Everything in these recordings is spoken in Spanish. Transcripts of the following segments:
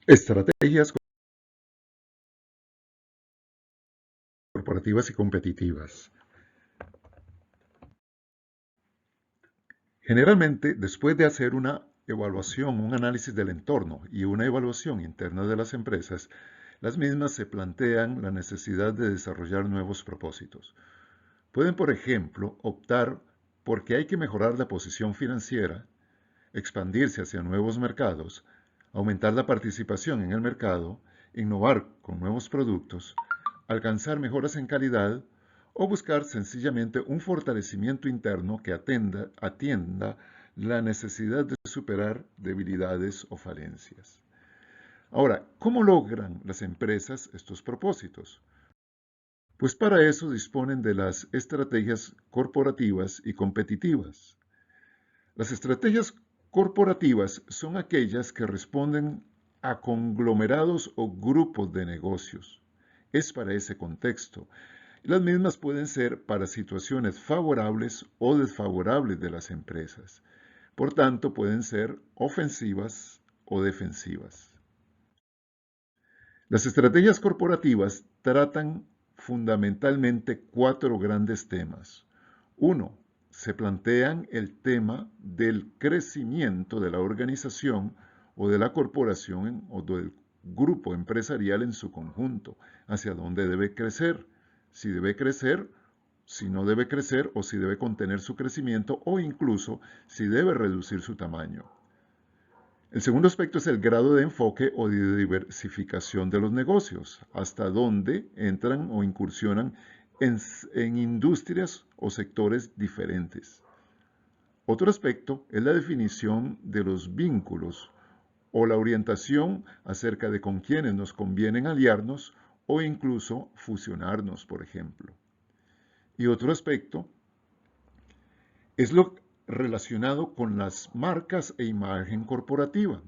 Estrategias corporativas y competitivas. Generalmente, después de hacer una evaluación, un análisis del entorno y una evaluación interna de las empresas, las mismas se plantean la necesidad de desarrollar nuevos propósitos. Pueden, por ejemplo, optar porque hay que mejorar la posición financiera, expandirse hacia nuevos mercados, aumentar la participación en el mercado, innovar con nuevos productos, alcanzar mejoras en calidad o buscar sencillamente un fortalecimiento interno que atienda la necesidad de superar debilidades o falencias. Ahora, ¿cómo logran las empresas estos propósitos? Pues para eso disponen de las estrategias corporativas y competitivas. Las estrategias corporativas son aquellas que responden a conglomerados o grupos de negocios. Es para ese contexto. Las mismas pueden ser para situaciones favorables o desfavorables de las empresas. Por tanto, pueden ser ofensivas o defensivas. Las estrategias corporativas tratan fundamentalmente cuatro grandes temas. Uno, se plantean el tema del crecimiento de la organización o de la corporación o del grupo empresarial en su conjunto, hacia dónde debe crecer, si debe crecer, si no debe crecer o si debe contener su crecimiento o incluso si debe reducir su tamaño. El segundo aspecto es el grado de enfoque o de diversificación de los negocios, hasta dónde entran o incursionan en industrias o sectores diferentes. Otro aspecto es la definición de los vínculos o la orientación acerca de con quiénes nos conviene aliarnos o incluso fusionarnos, por ejemplo. Y otro aspecto es lo relacionado con las marcas e imagen corporativa.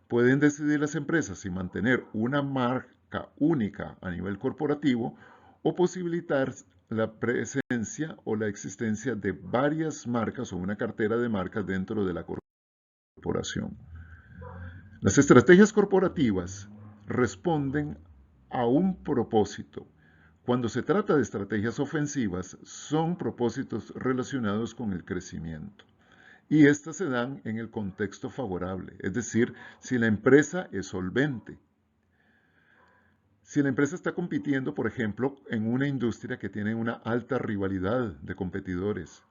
Pueden decidir las empresas si mantener una marca única a nivel corporativo o posibilitar la presencia o la existencia de varias marcas o una cartera de marcas dentro de la corporación. Las estrategias corporativas responden a un propósito. Cuando se trata de estrategias ofensivas, son propósitos relacionados con el crecimiento. Y estas se dan en el contexto favorable, es decir, si la empresa es solvente. Si la empresa está compitiendo, por ejemplo, en una industria que tiene una alta rivalidad de competidores.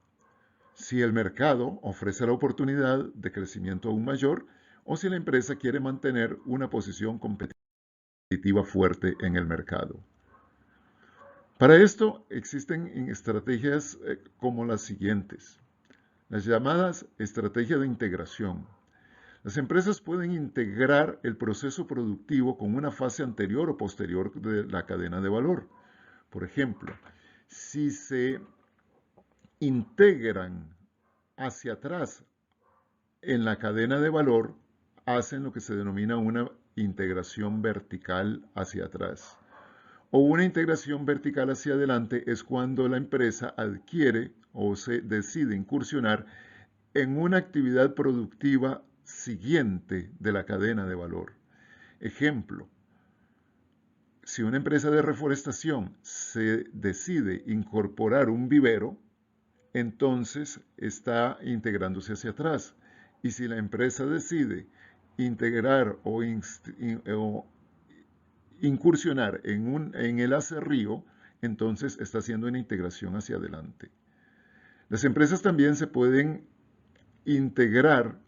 Si el mercado ofrece la oportunidad de crecimiento aún mayor o si la empresa quiere mantener una posición competitiva fuerte en el mercado. Para esto existen estrategias como las siguientes. Las llamadas estrategias de integración. Las empresas pueden integrar el proceso productivo con una fase anterior o posterior de la cadena de valor. Por ejemplo, si se integran hacia atrás en la cadena de valor, hacen lo que se denomina una integración vertical hacia atrás. O una integración vertical hacia adelante es cuando la empresa adquiere o se decide incursionar en una actividad productiva siguiente de la cadena de valor. Ejemplo, si una empresa de reforestación se decide incorporar un vivero, entonces está integrándose hacia atrás. Y si la empresa decide integrar o incursionar en el acerrío, entonces está haciendo una integración hacia adelante. Las empresas también se pueden integrar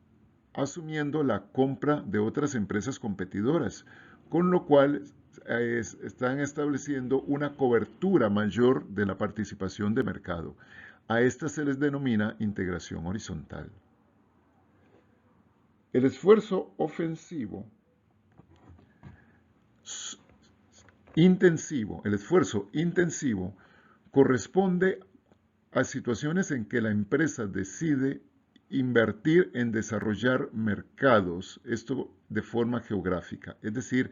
asumiendo la compra de otras empresas competidoras, con lo cual están estableciendo una cobertura mayor de la participación de mercado. A esta se les denomina integración horizontal. El esfuerzo ofensivo el esfuerzo intensivo corresponde a situaciones en que la empresa decide invertir en desarrollar mercados, esto de forma geográfica, es decir,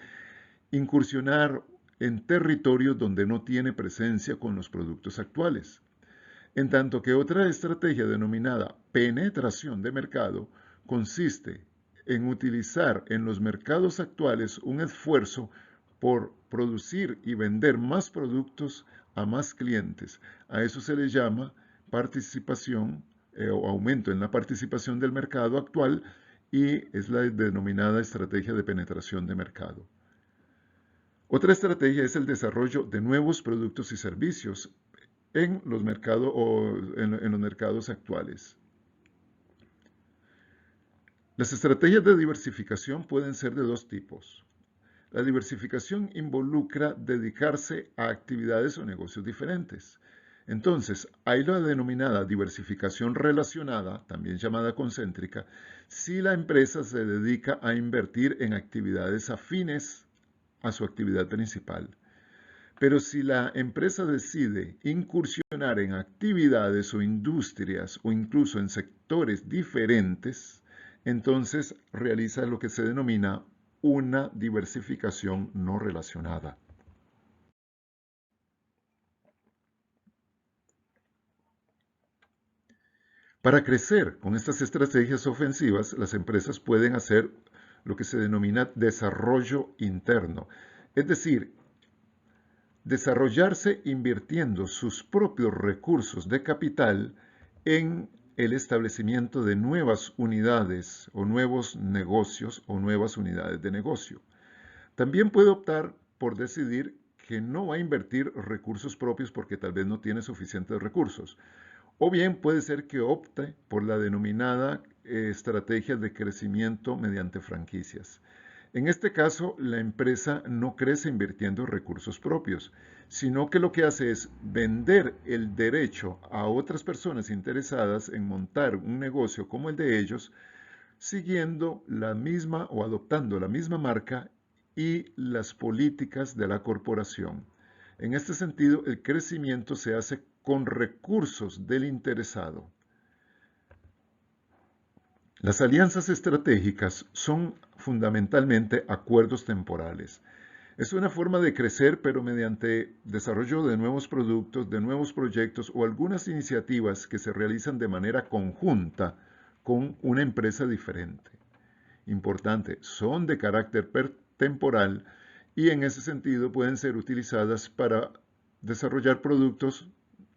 incursionar en territorios donde no tiene presencia con los productos actuales. En tanto que otra estrategia denominada penetración de mercado consiste en utilizar en los mercados actuales un esfuerzo por producir y vender más productos a más clientes. A eso se le llama participación o aumento en la participación del mercado actual y es la denominada estrategia de penetración de mercado. Otra estrategia es el desarrollo de nuevos productos y servicios en los mercados actuales. Las estrategias de diversificación pueden ser de dos tipos. La diversificación involucra dedicarse a actividades o negocios diferentes. Entonces, hay la denominada diversificación relacionada, también llamada concéntrica, si la empresa se dedica a invertir en actividades afines a su actividad principal. Pero si la empresa decide incursionar en actividades o industrias o incluso en sectores diferentes, entonces realiza lo que se denomina una diversificación no relacionada. Para crecer con estas estrategias ofensivas, las empresas pueden hacer lo que se denomina desarrollo interno, es decir, desarrollarse invirtiendo sus propios recursos de capital en el establecimiento de nuevas unidades o nuevos negocios o nuevas unidades de negocio. También puede optar por decidir que no va a invertir recursos propios porque tal vez no tiene suficientes recursos. O bien puede ser que opte por la denominada estrategia de crecimiento mediante franquicias. En este caso, la empresa no crece invirtiendo recursos propios, sino que lo que hace es vender el derecho a otras personas interesadas en montar un negocio como el de ellos, siguiendo la misma o adoptando la misma marca y las políticas de la corporación. En este sentido, el crecimiento se hace con recursos del interesado. Las alianzas estratégicas son fundamentalmente acuerdos temporales. Es una forma de crecer, pero mediante desarrollo de nuevos productos, de nuevos proyectos o algunas iniciativas que se realizan de manera conjunta con una empresa diferente. Importante, son de carácter temporal y en ese sentido pueden ser utilizadas para desarrollar productos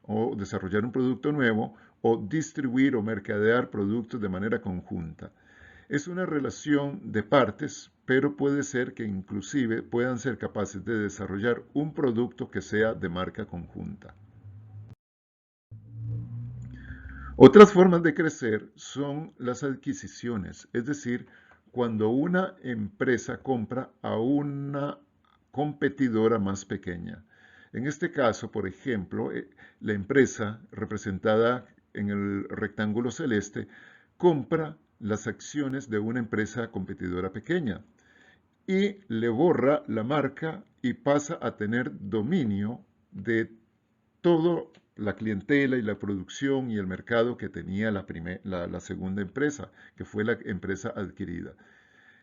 o desarrollar un producto nuevo o distribuir o mercadear productos de manera conjunta. Es una relación de partes, pero puede ser que inclusive puedan ser capaces de desarrollar un producto que sea de marca conjunta. Otras formas de crecer son las adquisiciones, es decir, cuando una empresa compra a una competidora más pequeña. En este caso, por ejemplo, la empresa representada en el rectángulo celeste compra las acciones de una empresa competidora pequeña y le borra la marca y pasa a tener dominio de toda la clientela y la producción y el mercado que tenía la segunda empresa, que fue la empresa adquirida.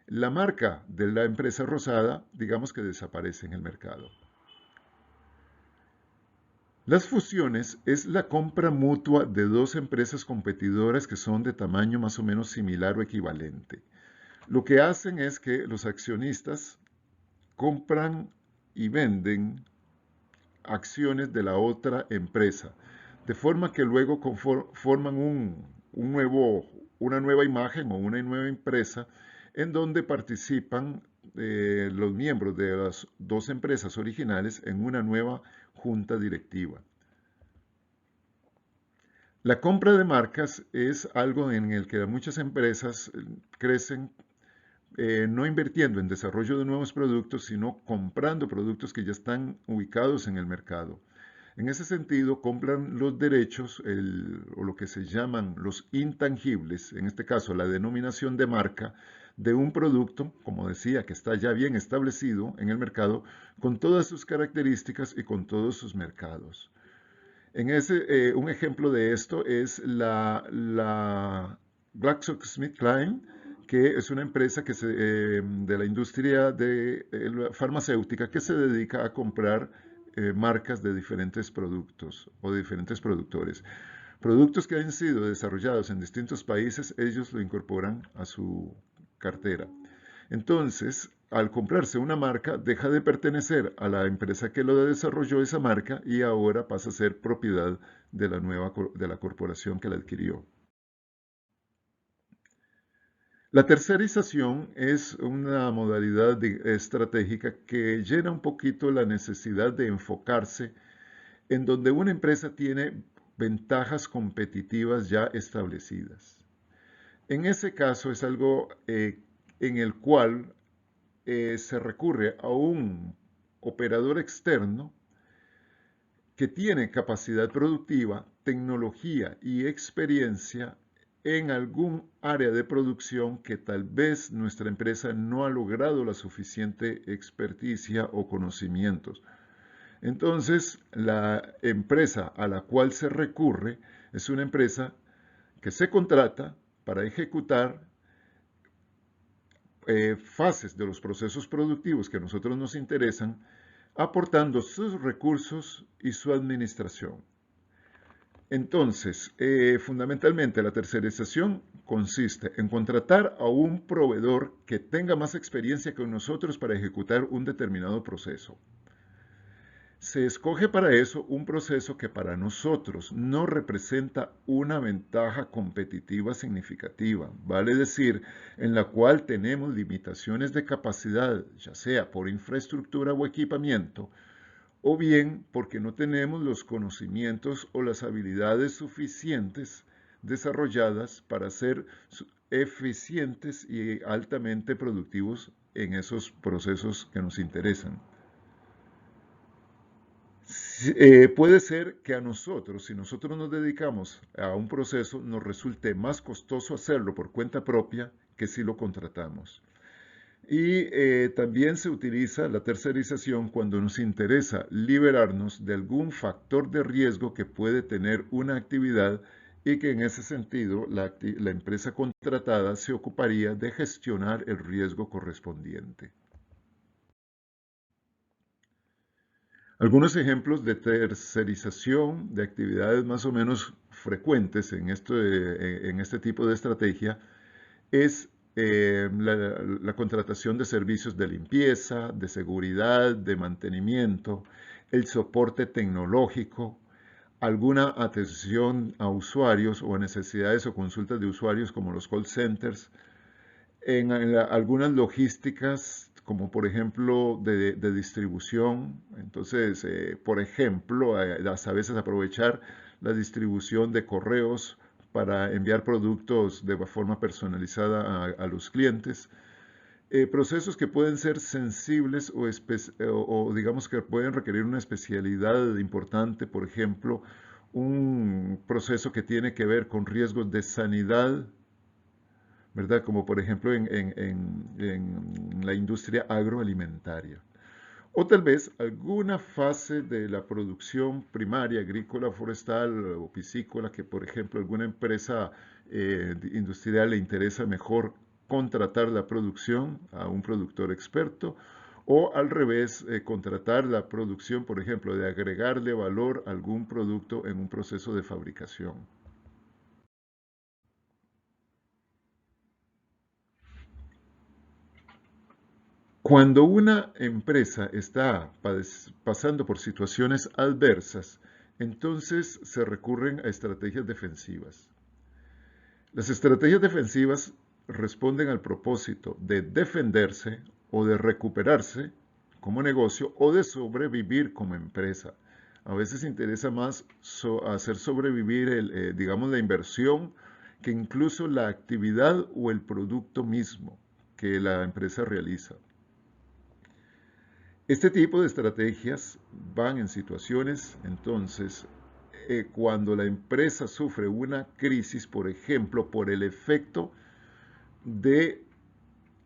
La marca de la empresa rosada, digamos que desaparece en el mercado. Las fusiones es la compra mutua de dos empresas competidoras que son de tamaño más o menos similar o equivalente. Lo que hacen es que los accionistas compran y venden acciones de la otra empresa, de forma que luego forman una nueva imagen o una nueva empresa en donde participan los miembros de las dos empresas originales en una nueva junta directiva. La compra de marcas es algo en el que muchas empresas crecen no invirtiendo en desarrollo de nuevos productos, sino comprando productos que ya están ubicados en el mercado. En ese sentido, compran los derechos o lo que se llaman los intangibles, en este caso la denominación de marca, de un producto, como decía, que está ya bien establecido en el mercado, con todas sus características y con todos sus mercados. Un ejemplo de esto es la GlaxoSmithKline, que es una empresa de la industria farmacéutica que se dedica a comprar marcas de diferentes productos o de diferentes productores. Productos que han sido desarrollados en distintos países, ellos lo incorporan a su cartera. Entonces, al comprarse una marca, deja de pertenecer a la empresa que lo desarrolló esa marca y ahora pasa a ser propiedad de de la corporación que la adquirió. La tercerización es una modalidad estratégica que llena un poquito la necesidad de enfocarse en donde una empresa tiene ventajas competitivas ya establecidas. En ese caso es algo en el cual se recurre a un operador externo que tiene capacidad productiva, tecnología y experiencia en algún área de producción que tal vez nuestra empresa no ha logrado la suficiente experticia o conocimientos. Entonces, la empresa a la cual se recurre es una empresa que se contrata para ejecutar fases de los procesos productivos que a nosotros nos interesan, aportando sus recursos y su administración. Entonces, fundamentalmente la tercerización consiste en contratar a un proveedor que tenga más experiencia que nosotros para ejecutar un determinado proceso. Se escoge para eso un proceso que para nosotros no representa una ventaja competitiva significativa, vale decir, en la cual tenemos limitaciones de capacidad, ya sea por infraestructura o equipamiento, o bien porque no tenemos los conocimientos o las habilidades suficientes desarrolladas para ser eficientes y altamente productivos en esos procesos que nos interesan. Puede ser que a nosotros, si nosotros nos dedicamos a un proceso, nos resulte más costoso hacerlo por cuenta propia que si lo contratamos. Y también se utiliza la tercerización cuando nos interesa liberarnos de algún factor de riesgo que puede tener una actividad y que en ese sentido la empresa contratada se ocuparía de gestionar el riesgo correspondiente. Algunos ejemplos de tercerización de actividades más o menos frecuentes en este tipo de estrategia es la contratación de servicios de limpieza, de seguridad, de mantenimiento, el soporte tecnológico, alguna atención a usuarios o a necesidades o consultas de usuarios como los call centers, en algunas logísticas, como por ejemplo de distribución. Entonces, por ejemplo, a veces aprovechar la distribución de correos para enviar productos de forma personalizada a los clientes. Procesos que pueden ser sensibles o digamos que pueden requerir una especialidad importante, por ejemplo, un proceso que tiene que ver con riesgos de sanidad, ¿verdad? Como por ejemplo en la industria agroalimentaria. O tal vez alguna fase de la producción primaria, agrícola, forestal o piscícola, que por ejemplo alguna empresa industrial le interesa mejor contratar la producción a un productor experto, o al revés, contratar la producción, por ejemplo, de agregarle valor a algún producto en un proceso de fabricación. Cuando una empresa está pasando por situaciones adversas, entonces se recurren a estrategias defensivas. Las estrategias defensivas responden al propósito de defenderse o de recuperarse como negocio o de sobrevivir como empresa. A veces interesa más hacer sobrevivir, digamos, la inversión que incluso la actividad o el producto mismo que la empresa realiza. Este tipo de estrategias van en situaciones, entonces, cuando la empresa sufre una crisis, por ejemplo, por el efecto de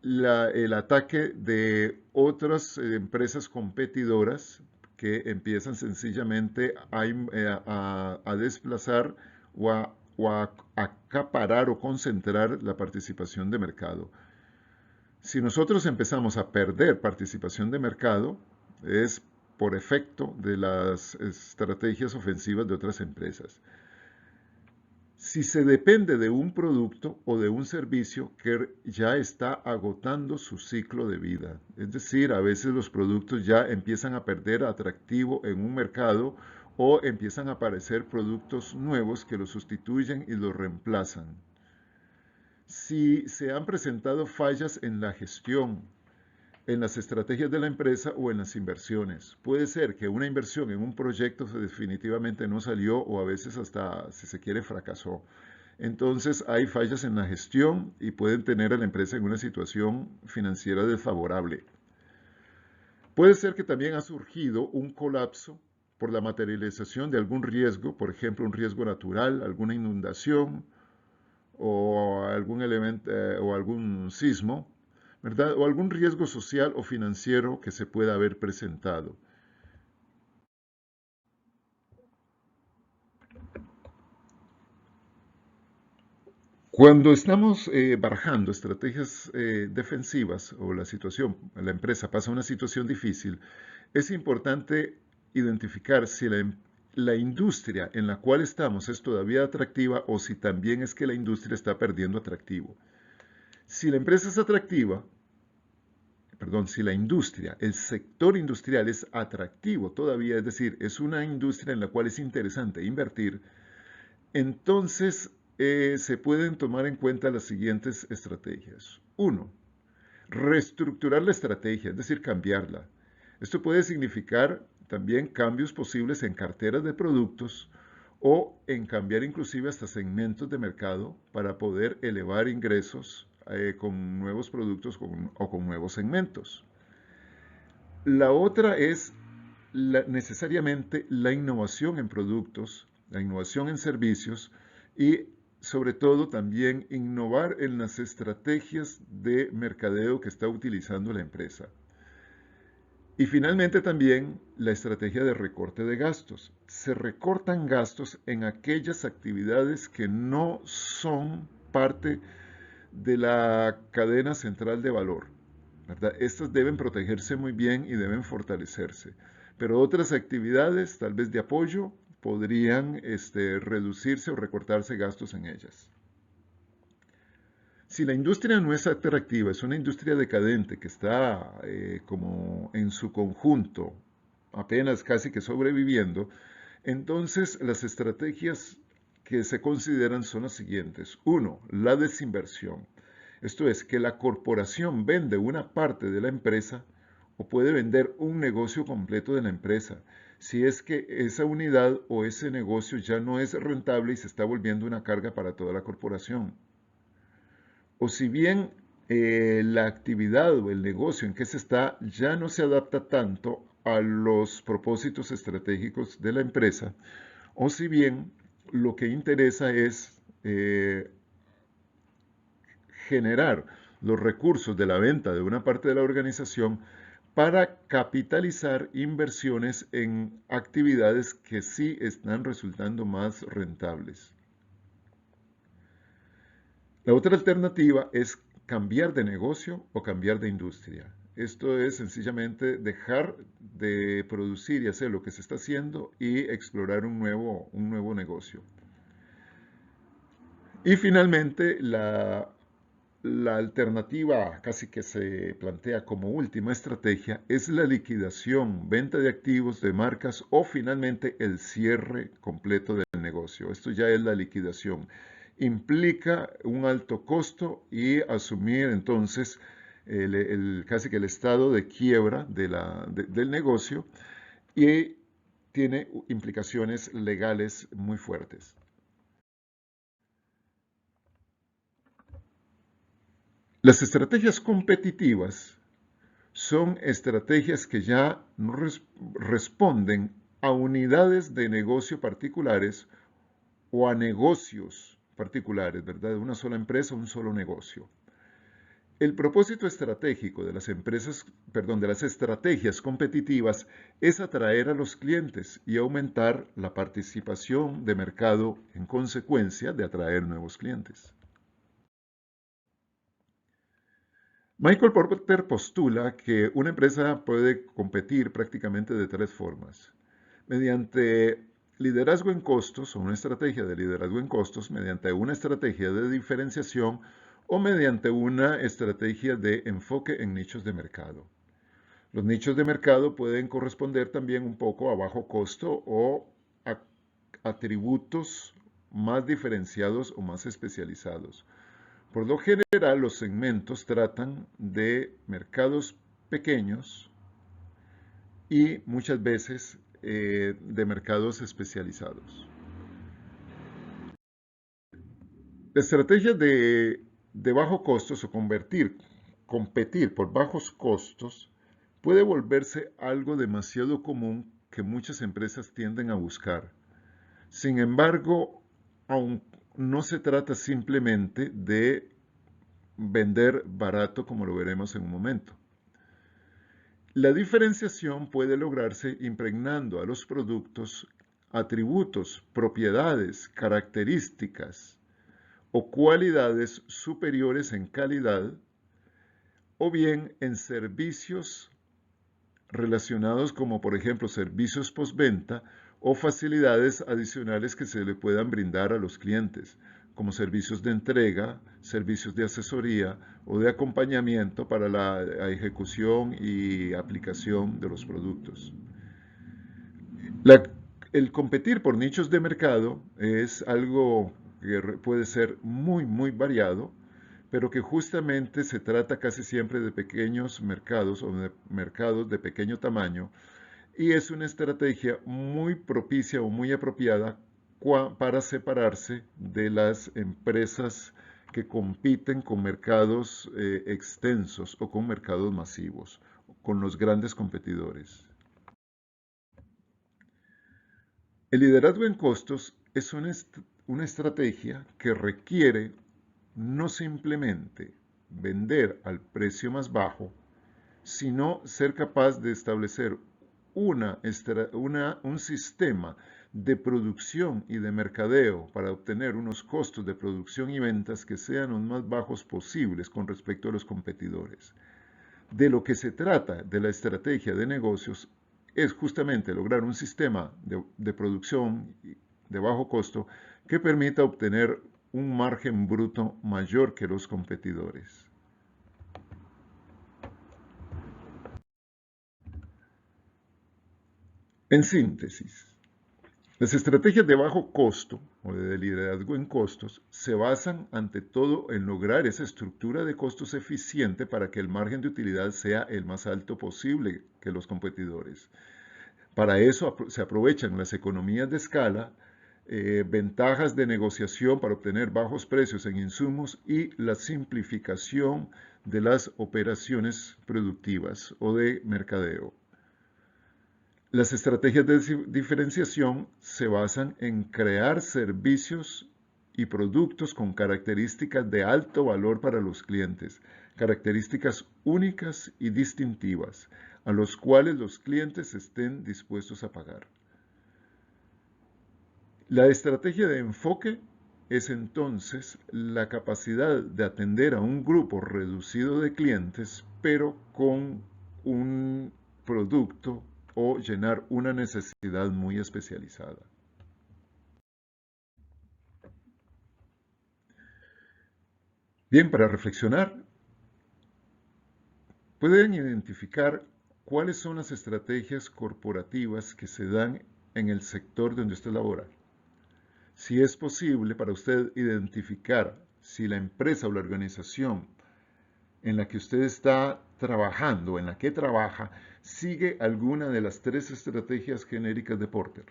el ataque de otras empresas competidoras que empiezan sencillamente a desplazar o a acaparar o concentrar la participación de mercado. Si nosotros empezamos a perder participación de mercado, es por efecto de las estrategias ofensivas de otras empresas. Si se depende de un producto o de un servicio que ya está agotando su ciclo de vida. Es decir, a veces los productos ya empiezan a perder atractivo en un mercado o empiezan a aparecer productos nuevos que los sustituyen y los reemplazan. Si se han presentado fallas en la gestión, en las estrategias de la empresa o en las inversiones. Puede ser que una inversión en un proyecto definitivamente no salió o a veces hasta, si se quiere, fracasó. Entonces hay fallas en la gestión y pueden tener a la empresa en una situación financiera desfavorable. Puede ser que también ha surgido un colapso por la materialización de algún riesgo, por ejemplo, un riesgo natural, alguna inundación o algún elemento o algún sismo, ¿verdad? O algún riesgo social o financiero que se pueda haber presentado. Cuando estamos barajando estrategias defensivas o la empresa pasa una situación difícil, es importante identificar si la industria en la cual estamos es todavía atractiva o si también es que la industria está perdiendo atractivo. Si la empresa es atractiva, perdón, si la industria, el sector industrial es atractivo todavía, es decir, es una industria en la cual es interesante invertir, entonces se pueden tomar en cuenta las siguientes estrategias. Uno, reestructurar la estrategia, es decir, cambiarla. Esto puede significar también cambios posibles en carteras de productos o en cambiar inclusive hasta segmentos de mercado para poder elevar ingresos con nuevos productos o con nuevos segmentos. La otra es necesariamente la innovación en productos, la innovación en servicios y sobre todo también innovar en las estrategias de mercadeo que está utilizando la empresa. Y finalmente también la estrategia de recorte de gastos. Se recortan gastos en aquellas actividades que no son parte de la cadena central de valor, ¿verdad? Estas deben protegerse muy bien y deben fortalecerse. Pero otras actividades, tal vez de apoyo, podrían reducirse o recortarse gastos en ellas. Si la industria no es atractiva, es una industria decadente que está como en su conjunto apenas casi que sobreviviendo, entonces las estrategias que se consideran son las siguientes. Uno, la desinversión. Esto es que la corporación vende una parte de la empresa o puede vender un negocio completo de la empresa, si es que esa unidad o ese negocio ya no es rentable y se está volviendo una carga para toda la corporación. O si bien la actividad o el negocio en que se está ya no se adapta tanto a los propósitos estratégicos de la empresa, o si bien lo que interesa es generar los recursos de la venta de una parte de la organización para capitalizar inversiones en actividades que sí están resultando más rentables. La otra alternativa es cambiar de negocio o cambiar de industria. Esto es sencillamente dejar de producir y hacer lo que se está haciendo y explorar un nuevo negocio. Y finalmente, la alternativa casi que se plantea como última estrategia es la liquidación, venta de activos, de marcas o finalmente el cierre completo del negocio. Esto ya es la liquidación. Implica un alto costo y asumir entonces casi que el estado de quiebra del negocio y tiene implicaciones legales muy fuertes. Las estrategias competitivas son estrategias que ya no responden a unidades de negocio particulares o a negocios particulares, ¿verdad? De una sola empresa, un solo negocio. El propósito estratégico de las empresas, perdón, de las estrategias competitivas es atraer a los clientes y aumentar la participación de mercado en consecuencia de atraer nuevos clientes. Michael Porter postula que una empresa puede competir prácticamente de tres formas. Mediante liderazgo en costos o una estrategia de liderazgo en costos mediante una estrategia de diferenciación o mediante una estrategia de enfoque en nichos de mercado. Los nichos de mercado pueden corresponder también un poco a bajo costo o a atributos más diferenciados o más especializados. Por lo general, los segmentos tratan de mercados pequeños y muchas veces de mercados especializados. La estrategia de bajo costos o competir por bajos costos puede volverse algo demasiado común que muchas empresas tienden a buscar. Sin embargo, aún no se trata simplemente de vender barato como lo veremos en un momento. La diferenciación puede lograrse impregnando a los productos atributos, propiedades, características o cualidades superiores en calidad o bien en servicios relacionados como por ejemplo servicios postventa o facilidades adicionales que se le puedan brindar a los clientes, como servicios de entrega, servicios de asesoría o de acompañamiento para la ejecución y aplicación de los productos. El competir por nichos de mercado es algo que puede ser muy variado, pero que justamente se trata casi siempre de pequeños mercados o de mercados de pequeño tamaño y es una estrategia muy propicia o muy apropiada para separarse de las empresas que compiten con mercados extensos o con mercados masivos, con los grandes competidores. El liderazgo en costos es una estrategia que requiere no simplemente vender al precio más bajo, sino ser capaz de establecer un sistema de producción y de mercadeo para obtener unos costos de producción y ventas que sean los más bajos posibles con respecto a los competidores. De lo que se trata de la estrategia de negocios es justamente lograr un sistema de producción de bajo costo que permita obtener un margen bruto mayor que los competidores. En síntesis, las estrategias de bajo costo o de liderazgo en costos se basan ante todo en lograr esa estructura de costos eficiente para que el margen de utilidad sea el más alto posible que los competidores. Para eso se aprovechan las economías de escala, ventajas de negociación para obtener bajos precios en insumos y la simplificación de las operaciones productivas o de mercadeo. Las estrategias de diferenciación se basan en crear servicios y productos con características de alto valor para los clientes, características únicas y distintivas, a los cuales los clientes estén dispuestos a pagar. La estrategia de enfoque es entonces la capacidad de atender a un grupo reducido de clientes, pero con un producto o llenar una necesidad muy especializada. Bien, para reflexionar, pueden identificar cuáles son las estrategias corporativas que se dan en el sector donde usted labora. Si es posible para usted identificar si la empresa o la organización en la que usted está trabajando, en la que trabaja, sigue alguna de las 3 estrategias genéricas de Porter.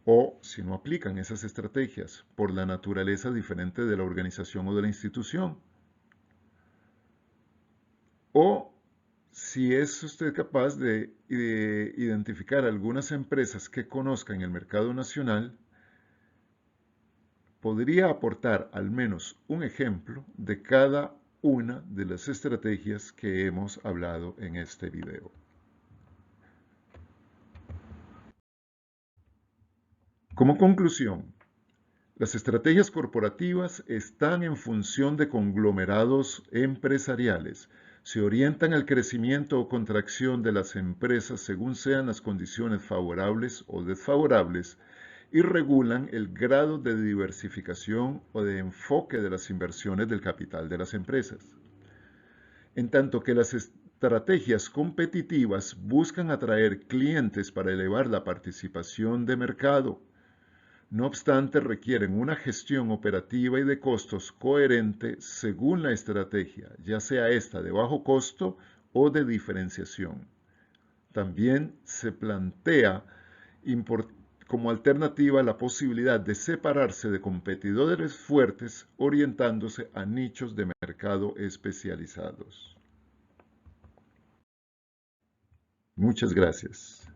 O si no aplican esas estrategias por la naturaleza diferente de la organización o de la institución. O si es usted capaz de identificar algunas empresas que conozcan el mercado nacional, podría aportar al menos un ejemplo de cada una de las estrategias que hemos hablado en este video. Como conclusión, las estrategias corporativas están en función de conglomerados empresariales, Se orientan al crecimiento o contracción de las empresas según sean las condiciones favorables o desfavorables y regulan el grado de diversificación o de enfoque de las inversiones del capital de las empresas. En tanto que las estrategias competitivas buscan atraer clientes para elevar la participación de mercado. No obstante, requieren una gestión operativa y de costos coherente según la estrategia, ya sea esta de bajo costo o de diferenciación. También se plantea como alternativa la posibilidad de separarse de competidores fuertes orientándose a nichos de mercado especializados. Muchas gracias.